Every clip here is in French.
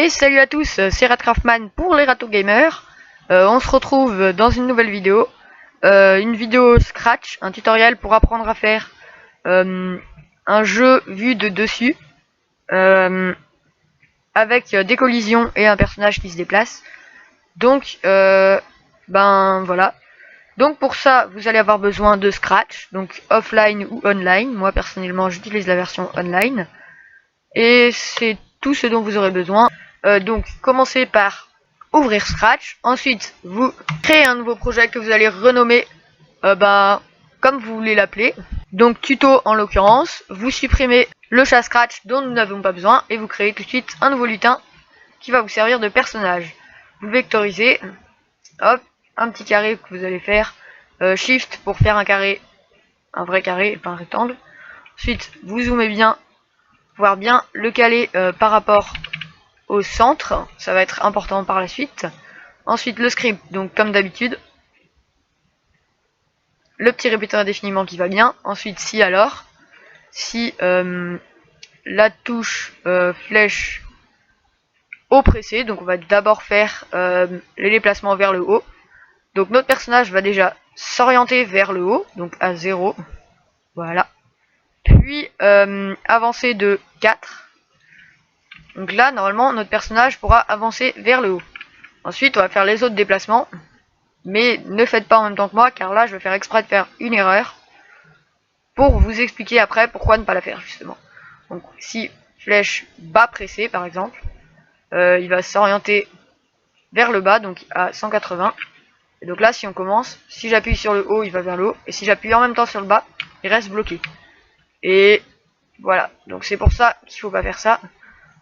Et salut à tous, c'est Radcraftman pour les Rato Gamers. On se retrouve dans une nouvelle vidéo. Une vidéo Scratch, un tutoriel pour apprendre à faire un jeu vu de dessus. Avec des collisions et un personnage qui se déplace. Donc, ben voilà. Donc pour ça, vous allez avoir besoin de Scratch, donc offline ou online. Moi personnellement, j'utilise la version online. Et c'est tout ce dont vous aurez besoin. Donc commencez par ouvrir Scratch. Ensuite, vous créez un nouveau projet que vous allez renommer comme vous voulez l'appeler. Donc tuto en l'occurrence. Vous supprimez le chat Scratch dont nous n'avons pas besoin et vous créez tout de suite un nouveau lutin qui va vous servir de personnage. Vous vectorisez. Hop, un petit carré que vous allez faire. Shift pour faire un carré, un vrai carré et pas un rectangle. Ensuite, vous zoomez bien, voir bien le caler par rapport au centre, ça va être important par la suite. Ensuite le script, donc comme d'habitude, le petit répéteur indéfiniment qui va bien. Ensuite si alors, si la touche flèche oppressée, donc on va d'abord faire les déplacements vers le haut. Donc notre personnage va déjà s'orienter vers le haut, donc à 0, voilà. Puis avancer de 4. Donc là, normalement, notre personnage pourra avancer vers le haut. Ensuite, on va faire les autres déplacements. Mais ne faites pas en même temps que moi, car là, je vais faire exprès de faire une erreur. Pour vous expliquer après pourquoi ne pas la faire, justement. Donc, si flèche bas pressée, par exemple, il va s'orienter vers le bas, donc à 180. Et donc là, si on commence, si j'appuie sur le haut, il va vers le haut. Et si j'appuie en même temps sur le bas, il reste bloqué. Et voilà. Donc c'est pour ça qu'il ne faut pas faire ça.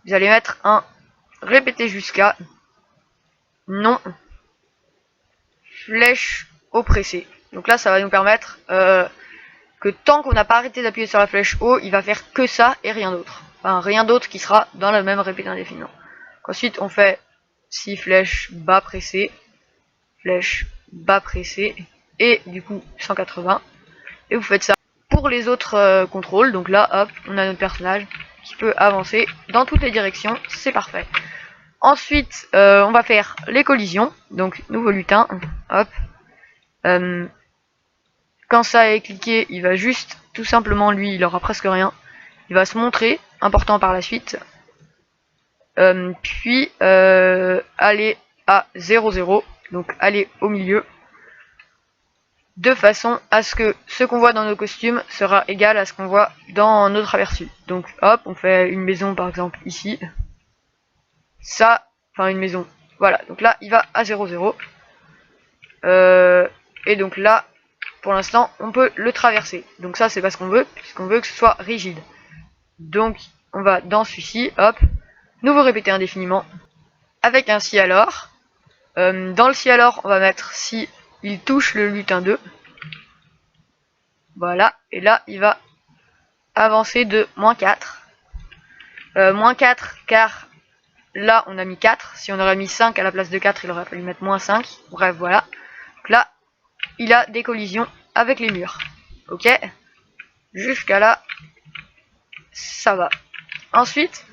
Vous allez mettre un répéter jusqu'à non flèche oppressée. Donc là ça va nous permettre que tant qu'on n'a pas arrêté d'appuyer sur la flèche haut, il va faire que ça et rien d'autre. Enfin rien d'autre qui sera dans le même répéter indéfiniment. Ensuite on fait 6 flèches bas pressées, flèche bas pressée et du coup 180. Et vous faites ça pour les autres contrôles. Donc là hop, on a notre personnage qui peut avancer dans toutes les directions, c'est parfait. Ensuite, on va faire les collisions, donc nouveau lutin, hop. Quand ça est cliqué, il va juste, tout simplement, lui, il aura presque rien. Il va se montrer, important par la suite. Puis, aller à 0, 0, donc aller au milieu. De façon à ce que ce qu'on voit dans nos costumes sera égal à ce qu'on voit dans notre aperçu. Donc hop, on fait une maison par exemple ici. Ça, enfin une maison. Voilà, donc là il va à 0, 0. Et donc là, pour l'instant, on peut le traverser. Donc ça c'est pas ce qu'on veut, puisqu'on veut que ce soit rigide. Donc on va dans celui-ci, hop, nouveau répéter indéfiniment. Avec un si alors. Dans le si alors, on va mettre si il touche le lutin 2. Voilà, et là il va avancer de moins 4. Moins 4 car là on a mis 4. Si on aurait mis 5 à la place de 4, il aurait fallu mettre moins 5. Bref, voilà. Donc là, il a des collisions avec les murs. Ok, jusqu'à là, ça va. Ensuite,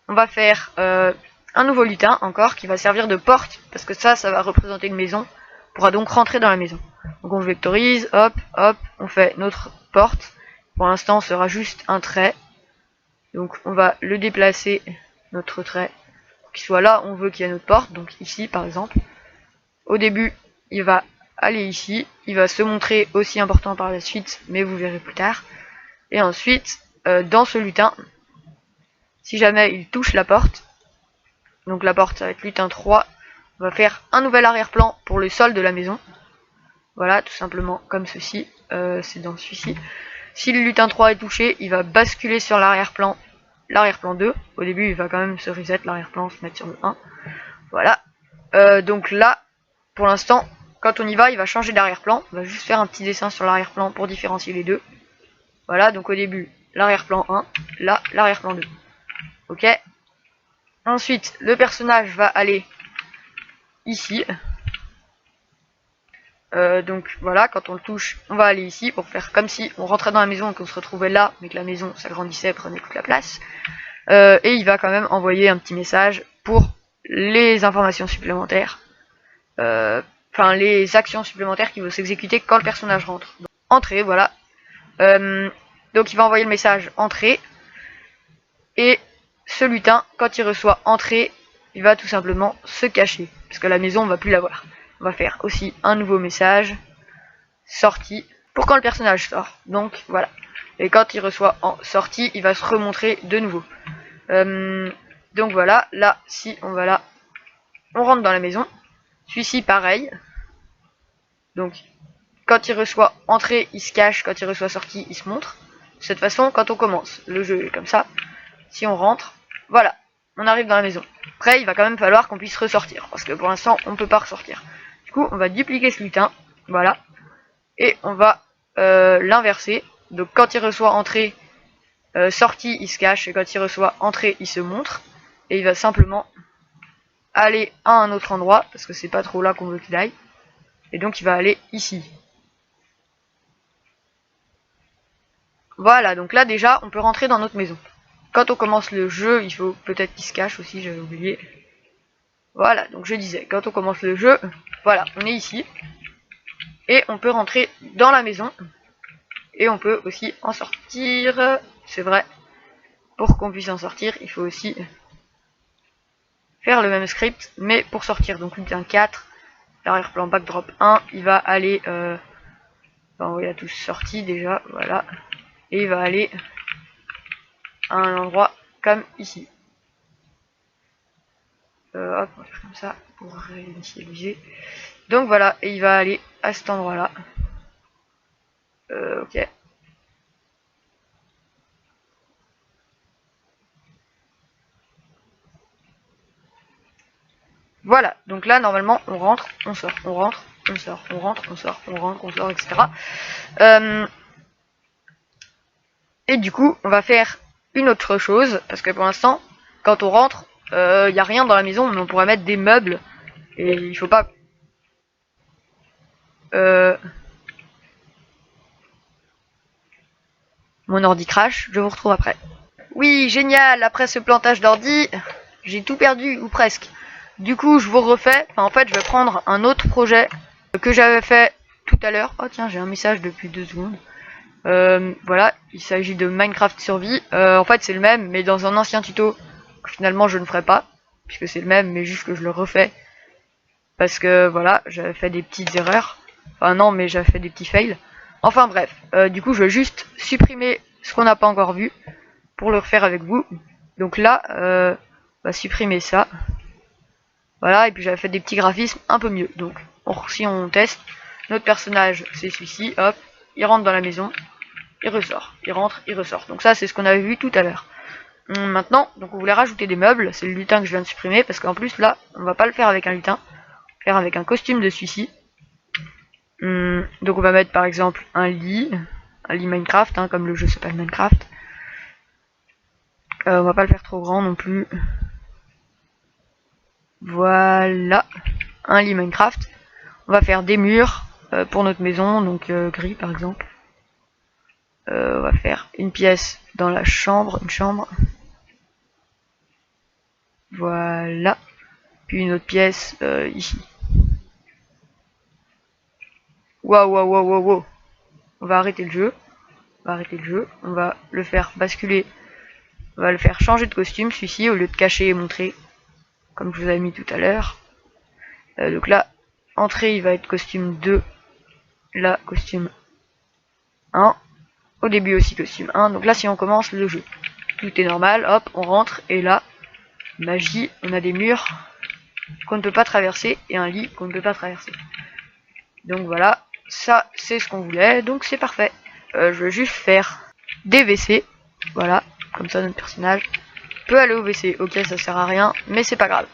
on va faire un nouveau lutin encore qui va servir de porte. Parce que ça va représenter une maison. On pourra donc rentrer dans la maison. Donc on vectorise, hop, hop, on fait notre porte. Pour l'instant, ce sera juste un trait. Donc on va le déplacer, notre trait, pour qu'il soit là, on veut qu'il y ait notre porte. Donc ici par exemple. Au début, il va aller ici. Il va se montrer aussi important par la suite, mais vous verrez plus tard. Et ensuite, dans ce lutin, si jamais il touche la porte, donc la porte ça va être lutin 3, on va faire un nouvel arrière-plan pour le sol de la maison. Voilà, tout simplement comme ceci, c'est dans celui-ci. Si le lutin 3 est touché, il va basculer sur l'arrière-plan 2. Au début, il va quand même se reset l'arrière-plan, se mettre sur le 1. Voilà. Donc là, pour l'instant, quand on y va, il va changer d'arrière-plan. On va juste faire un petit dessin sur l'arrière-plan pour différencier les deux. Voilà, donc au début, l'arrière-plan 1, là, l'arrière-plan 2. Ok. Ensuite, le personnage va aller ici. Donc voilà, quand on le touche, on va aller ici pour faire comme si on rentrait dans la maison et qu'on se retrouvait là, mais que la maison s'agrandissait, prenait toute la place. Et il va quand même envoyer un petit message pour les informations supplémentaires, enfin les actions supplémentaires qui vont s'exécuter quand le personnage rentre. Donc, entrée, voilà. Donc il va envoyer le message entrée, et ce lutin, quand il reçoit entrée, il va tout simplement se cacher, parce que la maison on va plus la voir. On va faire aussi un nouveau message, sortie, pour quand le personnage sort. Donc voilà. Et quand il reçoit en sortie, il va se remontrer de nouveau. Donc voilà, là, si on va là, on rentre dans la maison. Celui-ci, pareil. Donc, quand il reçoit entrée, il se cache. Quand il reçoit sortie, il se montre. De cette façon, quand on commence le jeu comme ça, si on rentre, voilà, on arrive dans la maison. Après, il va quand même falloir qu'on puisse ressortir, parce que pour l'instant, on ne peut pas ressortir. Du coup, on va dupliquer ce lutin, voilà, et on va l'inverser. Donc, quand il reçoit entrée, sortie, il se cache, et quand il reçoit entrée, il se montre. Et il va simplement aller à un autre endroit, parce que c'est pas trop là qu'on veut qu'il aille. Et donc il va aller ici. Voilà, donc là déjà, on peut rentrer dans notre maison. Quand on commence le jeu, il faut peut-être qu'il se cache aussi, j'avais oublié. Voilà, donc je disais, quand on commence le jeu, voilà, on est ici. Et on peut rentrer dans la maison. Et on peut aussi en sortir. C'est vrai, pour qu'on puisse en sortir, il faut aussi faire le même script, mais pour sortir. Donc lutin 4, l'arrière-plan backdrop 1, il va aller... Enfin, il a tous sorti déjà, voilà. Et il va aller à un endroit comme ici. Hop, on va faire comme ça pour réinitialiser. Donc voilà, et il va aller à cet endroit-là. Ok. Voilà, donc là normalement on rentre, on sort, on rentre, on sort, on rentre, on sort, on rentre, on sort, etc. Et du coup, on va faire une autre chose, parce que pour l'instant, quand on rentre, il n'y a rien dans la maison, mais on pourrait mettre des meubles, et il faut pas... Mon ordi crash, je vous retrouve après. Oui, génial, après ce plantage d'ordi, j'ai tout perdu, ou presque. Du coup, je vous refais, enfin en fait, je vais prendre un autre projet que j'avais fait tout à l'heure. Oh tiens, j'ai un message depuis 2 secondes. Voilà, il s'agit de Minecraft Survie. En fait, c'est le même, mais dans un ancien tuto que finalement je ne ferai pas, puisque c'est le même, mais juste que je le refais. Parce que voilà, j'avais fait des petites erreurs. Enfin non, mais j'avais fait des petits fails. Enfin bref, du coup, je vais juste supprimer ce qu'on n'a pas encore vu pour le refaire avec vous. Donc là, on va supprimer ça. Voilà, et puis j'avais fait des petits graphismes un peu mieux. Donc, si on teste, notre personnage, c'est celui-ci, hop, il rentre dans la maison, il ressort, il rentre, il ressort. Donc ça, c'est ce qu'on avait vu tout à l'heure. Maintenant, donc on voulait rajouter des meubles, c'est le lutin que je viens de supprimer, parce qu'en plus là, on va pas le faire avec un lutin, on va le faire avec un costume de celui-ci. Donc on va mettre par exemple un lit Minecraft, hein, comme le jeu s'appelle Minecraft. On va pas le faire trop grand non plus. Voilà, un lit Minecraft. On va faire des murs pour notre maison, donc gris par exemple. On va faire une pièce dans la chambre, une chambre. Voilà. Puis une autre pièce ici. Waouh, waouh, waouh, waouh, waouh. On va arrêter le jeu. On va arrêter le jeu. On va le faire basculer. On va le faire changer de costume, celui-ci, au lieu de cacher et montrer. Comme je vous avais mis tout à l'heure. Donc là, entrée, il va être costume 2. Là, costume 1. Au début aussi costume 1. Donc là, si on commence le jeu, tout est normal. Hop, on rentre. Et là, magie, on a des murs qu'on ne peut pas traverser et un lit qu'on ne peut pas traverser. Donc voilà, ça c'est ce qu'on voulait, donc c'est parfait. Je vais juste faire des WC, voilà, comme ça notre personnage peut aller au WC. Ok, ça sert à rien, mais c'est pas grave.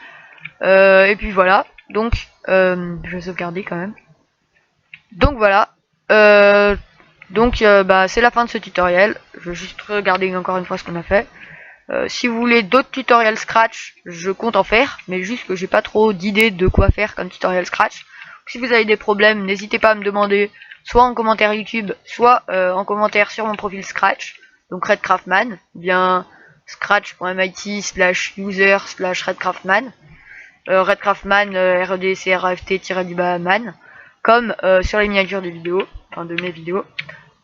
Et puis voilà, donc je vais sauvegarder quand même. Donc voilà, bah, c'est la fin de ce tutoriel. Je vais juste regarder encore une fois ce qu'on a fait. Si vous voulez d'autres tutoriels Scratch, je compte en faire, mais juste que j'ai pas trop d'idées de quoi faire comme tutoriel Scratch. Si vous avez des problèmes, n'hésitez pas à me demander, soit en commentaire YouTube, soit en commentaire sur mon profil Scratch, donc Redcraftman, ou bien scratch.mit/user/redcraftman. Redcraftman, REDCRAFT-man, comme sur les miniatures des vidéos, enfin de mes vidéos.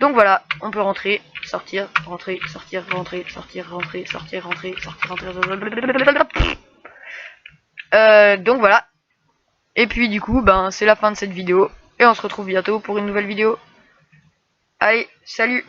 Donc voilà, on peut rentrer, sortir, rentrer, sortir, rentrer, sortir, rentrer, sortir, rentrer, sortir, rentrer. Donc voilà. Et puis du coup, ben c'est la fin de cette vidéo. Et on se retrouve bientôt pour une nouvelle vidéo. Allez, salut!